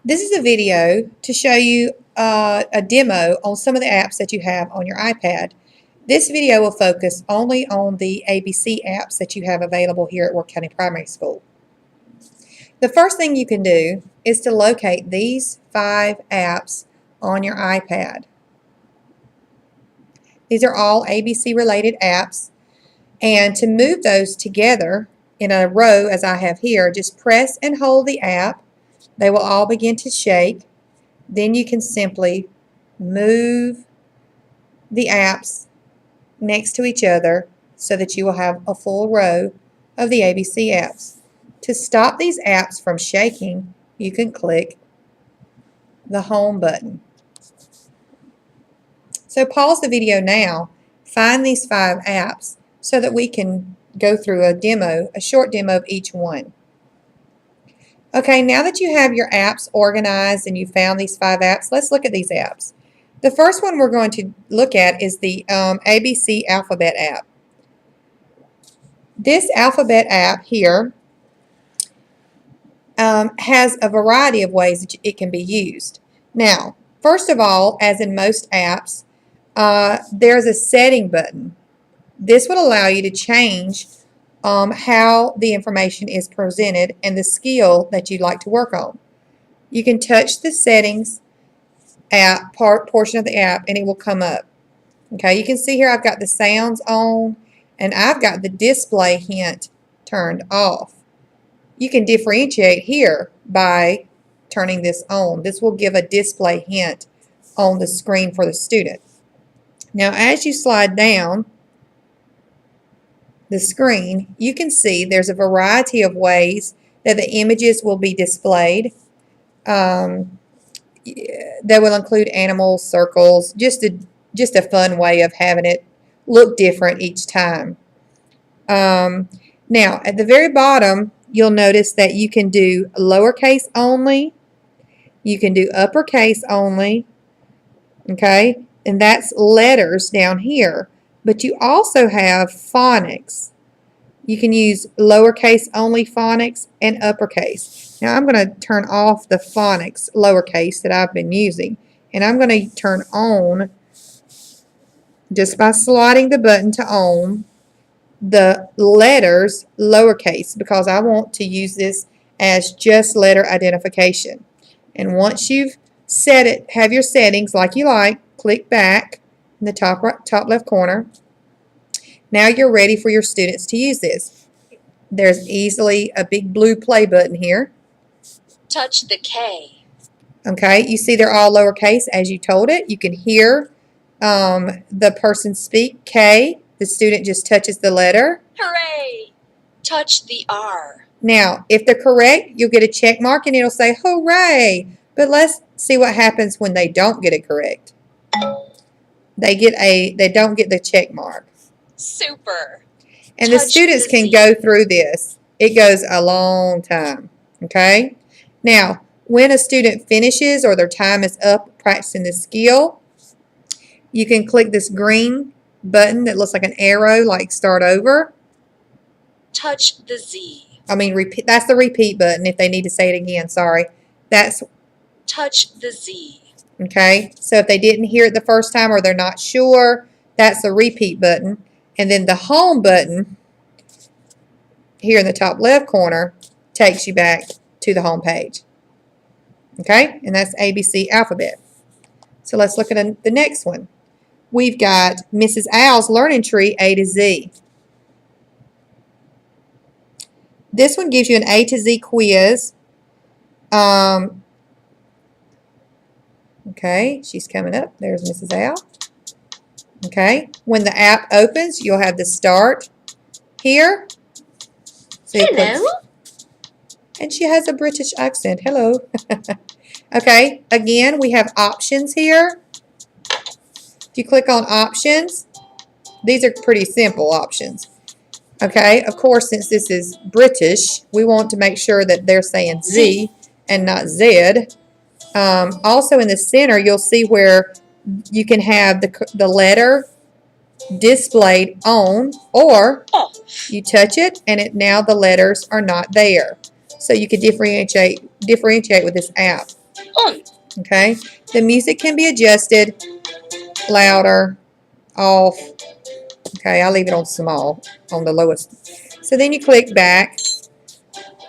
This is a video to show you a demo on some of the apps that you have on your iPad. This video will focus only on the ABC apps that you have available here at Worth County Primary School. The first thing you can do is to locate these 5 apps on your iPad. These are all ABC related apps, and to move those together in a row as I have here, just press and hold the app. They will all begin to shake. Then you can simply move the apps next to each other so that you will have a full row of the ABC apps. To stop these apps from shaking, you can click the home button. So pause the video now, find these 5 apps so that we can go through a short demo of each one. Okay, now that you have your apps organized and you found these 5 apps, let's look at these apps. The first one we're going to look at is the ABC Alphabet app. This Alphabet app here has a variety of ways that it can be used. Now, first of all, as in most apps, there's a setting button. This will allow you to change how the information is presented and the skill that you'd like to work on. You can touch the settings portion of the app and it will come up. Okay, you can see here I've got the sounds on and I've got the display hint turned off. You can differentiate here by turning this on. This will give a display hint on the screen for the student. Now as you slide down the screen, you can see there's a variety of ways that the images will be displayed. That will include animals, circles, just a fun way of having it look different each time. Now, at the very bottom, you'll notice that you can do lowercase only, you can do uppercase only, okay, and that's letters down here. But you also have phonics. You can use lowercase only phonics and uppercase. Now I'm going to turn off the phonics lowercase that I've been using. And I'm going to turn on, just by sliding the button to on, the letters lowercase, because I want to use this as just letter identification. And once you've set it, have your settings like you like, click back in the top left corner. Now you're ready for your students to use this. There's easily a big blue play button here. Touch the K. Okay, you see they're all lowercase as you told it. You can hear the person speak K. The student just touches the letter. Hooray! Touch the R. Now, if they're correct, you'll get a check mark and it'll say hooray. But let's see what happens when they don't get it correct. They don't get the check mark. Super. And the students can go through this. It goes a long time. Okay? Now, when a student finishes or their time is up practicing the skill, you can click this green button that looks like an arrow, like start over. Touch the Z. I mean, repeat. That's the repeat button if they need to say it again. Sorry. That's touch the Z. Okay, so if they didn't hear it the first time or they're not sure, that's the repeat button. And then the home button here in the top left corner takes you back to the home page. Okay, and that's ABC Alphabet. So let's look at the next one. We've got Mrs. Owl's Learning Tree A to Z. This one gives you an A to Z quiz. Okay, she's coming up. There's Mrs. Owl. Okay, when the app opens, you'll have the start here. So hello. And she has a British accent. Hello. Okay, again, we have options here. If you click on options, these are pretty simple options. Okay, of course, since this is British, we want to make sure that they're saying Z and not Z. Also in the center, you'll see where you can have the letter displayed on, or you touch it and now the letters are not there. So you can differentiate with this app. On. Okay, the music can be adjusted louder, off. Okay, I'll leave it on small, on the lowest. So then you click back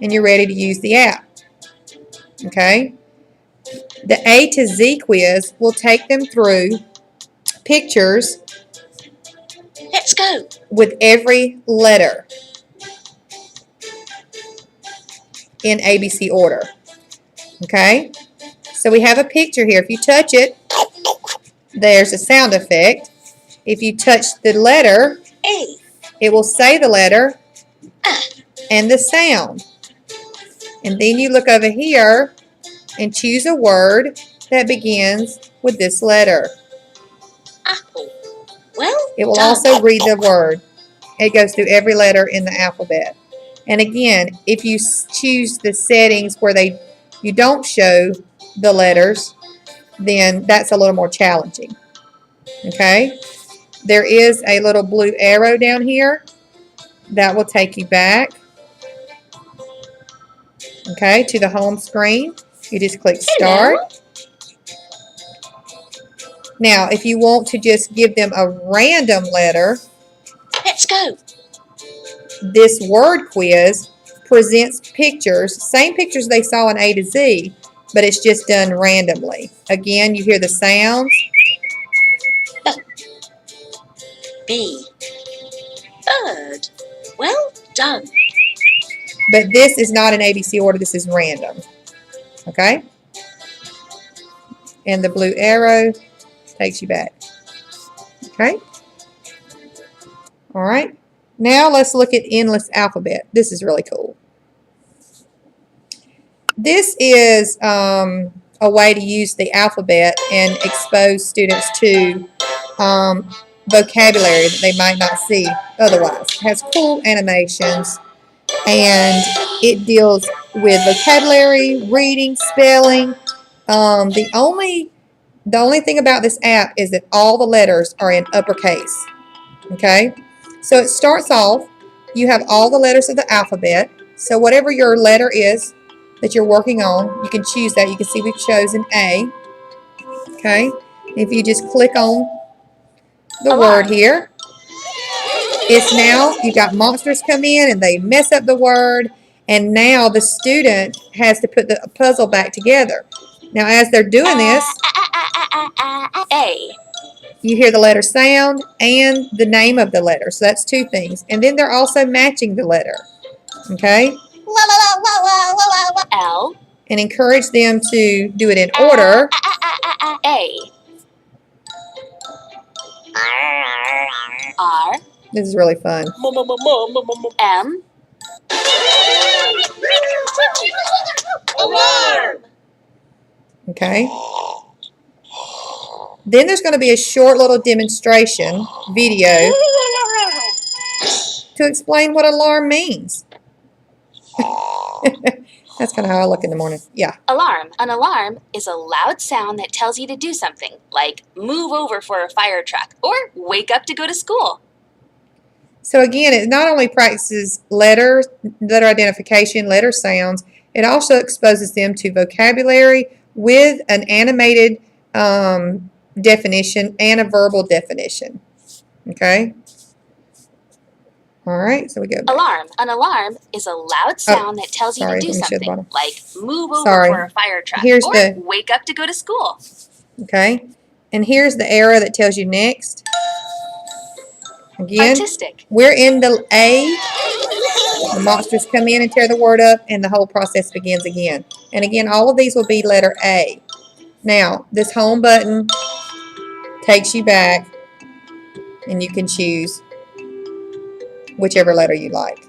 and you're ready to use the app. Okay, the A to Z quiz will take them through pictures Let's go. with every letter in ABC order. Okay, so we have a picture here. If you touch it, there's a sound effect. If you touch the letter, A. it will say the letter and the sound. And then you look over here and choose a word that begins with this letter. Apple. Well It will done. also read the word. It goes through every letter in the alphabet. And again, if you choose the settings where you don't show the letters, then that's a little more challenging. Okay? There is a little blue arrow down here that will take you back, okay, to the home screen. You just click Start. Hello. Now, if you want to just give them a random letter, Let's go. this word quiz presents pictures, same pictures they saw in A to Z, but it's just done randomly. Again, you hear the sounds. B. Bird. Well done. But this is not in ABC order, this is random. Okay? And the blue arrow takes you back. Okay? Alright. Now let's look at endless alphabet. This is really cool. This is a way to use the alphabet and expose students to vocabulary that they might not see otherwise. It has cool animations and it deals with vocabulary, reading, spelling. The only thing about this app is that all the letters are in uppercase. Okay? So it starts off, you have all the letters of the alphabet. So whatever your letter is that you're working on, you can choose that. You can see we've chosen A. Okay? If you just click on the word here, it's now, you've got monsters come in and they mess up the word, and now the student has to put the puzzle back together. Now as they're doing this, A. you hear the letter sound and the name of the letter. So that's two things. And then they're also matching the letter. Okay? L. And encourage them to do it in order. A. R. This is really fun. M. Alarm. Okay? Then there's going to be a short little demonstration video to explain what alarm means. That's kind of how I look in the morning. Yeah. Alarm. An alarm is a loud sound that tells you to do something, like move over for a fire truck or wake up to go to school. So again, it not only practices letter identification, letter sounds, it also exposes them to vocabulary with an animated definition and a verbal definition. Okay? All right, so we go back. Alarm. An alarm is a loud sound that tells you to do something, like move over for a fire truck Here's or the- wake up to go to school. Okay? And here's the arrow that tells you next. Again, Artistic. we're in the A. The monsters come in and tear the word up, and the whole process begins again. And again, all of these will be letter A. Now, this home button takes you back, and you can choose whichever letter you like.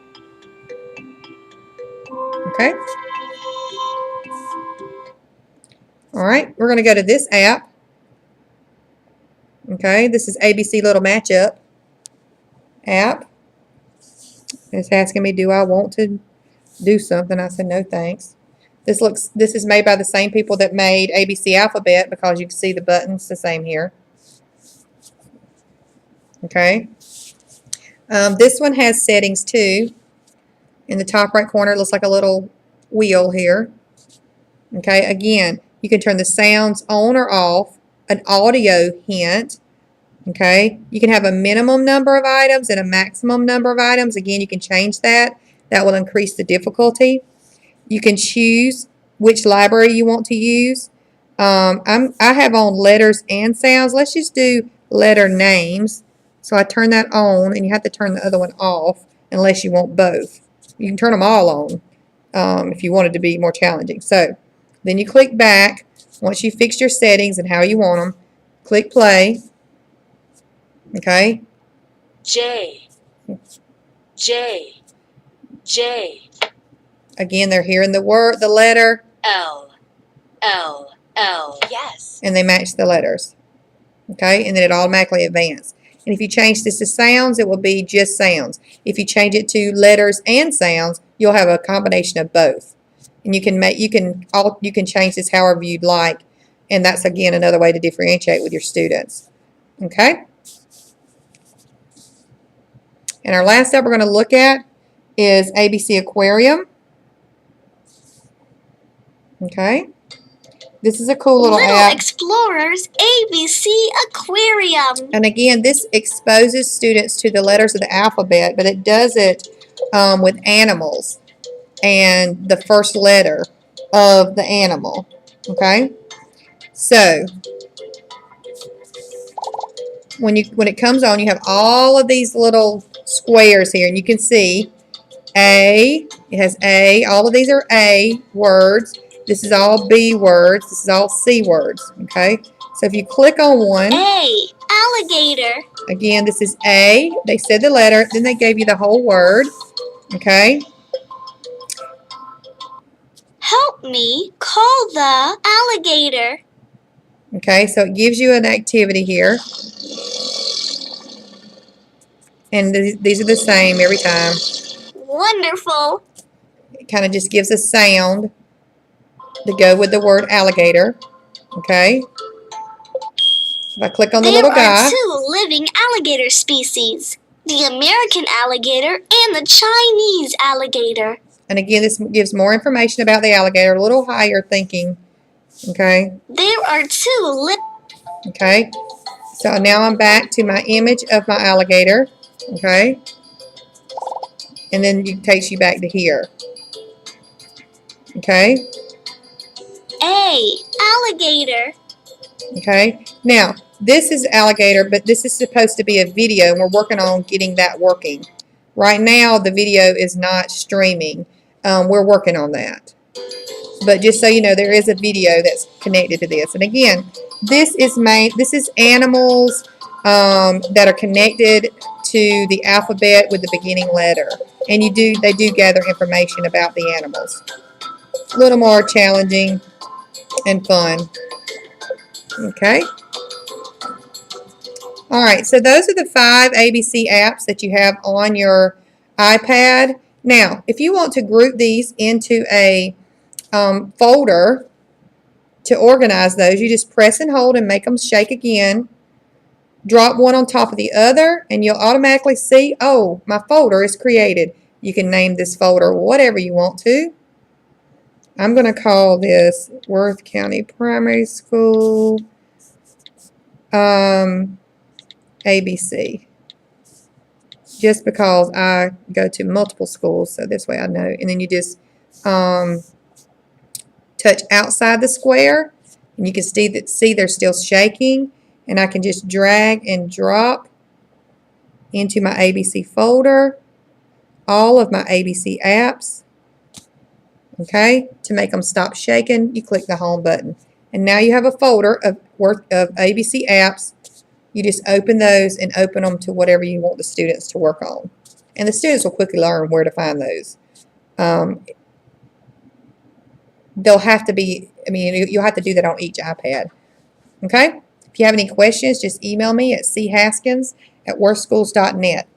Okay? All right, we're going to go to this app. Okay, this is ABC Little Matchup app. It's asking me, do I want to do something? I said, no thanks. This is made by the same people that made ABC Alphabet, because you can see the buttons the same here. Okay. This one has settings too. In the top right corner, it looks like a little wheel here. Okay, again, You can turn the sounds on or off, an audio hint, okay? You can have a minimum number of items and a maximum number of items. Again, you can change that. That will increase the difficulty. You can choose which library you want to use. I have on letters and sounds. Let's just do letter names. So I turn that on, and you have to turn the other one off unless you want both. You can turn them all on if you want it to be more challenging. So then you click back. Once you fix your settings and how you want them, click play. Okay. J, J, J, Again, they're hearing the word, the letter, L, L, L. Yes. and they match the letters. Okay, and then it automatically advances. And if you change this to sounds, it will be just sounds. If you change it to letters and sounds, you'll have a combination of both. And you can change this however you'd like. And that's again another way to differentiate with your students. Okay? And our last step we're going to look at is ABC Aquarium. Okay? This is a cool little app. Explorers ABC Aquarium. And again, this exposes students to the letters of the alphabet, but it does it with animals and the first letter of the animal. Okay? So, when it comes on, you have all of these little squares here, and you can see A, it has A, all of these are A words. This is all B words. This is all C words, okay? So if you click on one. A, alligator. Again, this is A. They said the letter, then they gave you the whole word, okay? Help me call the alligator. Okay, so it gives you an activity here. And these are the same every time. Wonderful. It kind of just gives a sound to go with the word alligator. Okay. If I click on the little guy. There are two living alligator species, the American alligator and the Chinese alligator. And again, this gives more information about the alligator, a little higher thinking. Okay. There are two Okay. So now I'm back to my image of my alligator. Okay. And then it takes you back to here. Okay. A, alligator. Okay. Now, this is alligator, but this is supposed to be a video, and we're working on getting that working. Right now, the video is not streaming. We're working on that. But just so you know, there is a video that's connected to this. And again, this is animals that are connected to the alphabet with the beginning letter. And they do gather information about the animals. A little more challenging and fun. Okay. All right, so those are the 5 ABC apps that you have on your iPad. Now, if you want to group these into a folder to organize those, you just press and hold and make them shake again. Drop one on top of the other, and you'll automatically see, oh, my folder is created. You can name this folder whatever you want to. I'm going to call this Worth County Primary School ABC. Just because I go to multiple schools, so this way I know. And then you just touch outside the square, and you can see they're still shaking. And I can just drag and drop into my ABC folder all of my ABC apps. Okay, to make them stop shaking, you click the home button. And now you have a folder of ABC apps. You just open those and open them to whatever you want the students to work on. And the students will quickly learn where to find those. They'll have to be, you'll have to do that on each iPad. Okay? If you have any questions, just email me at chaskins@worthschools.net.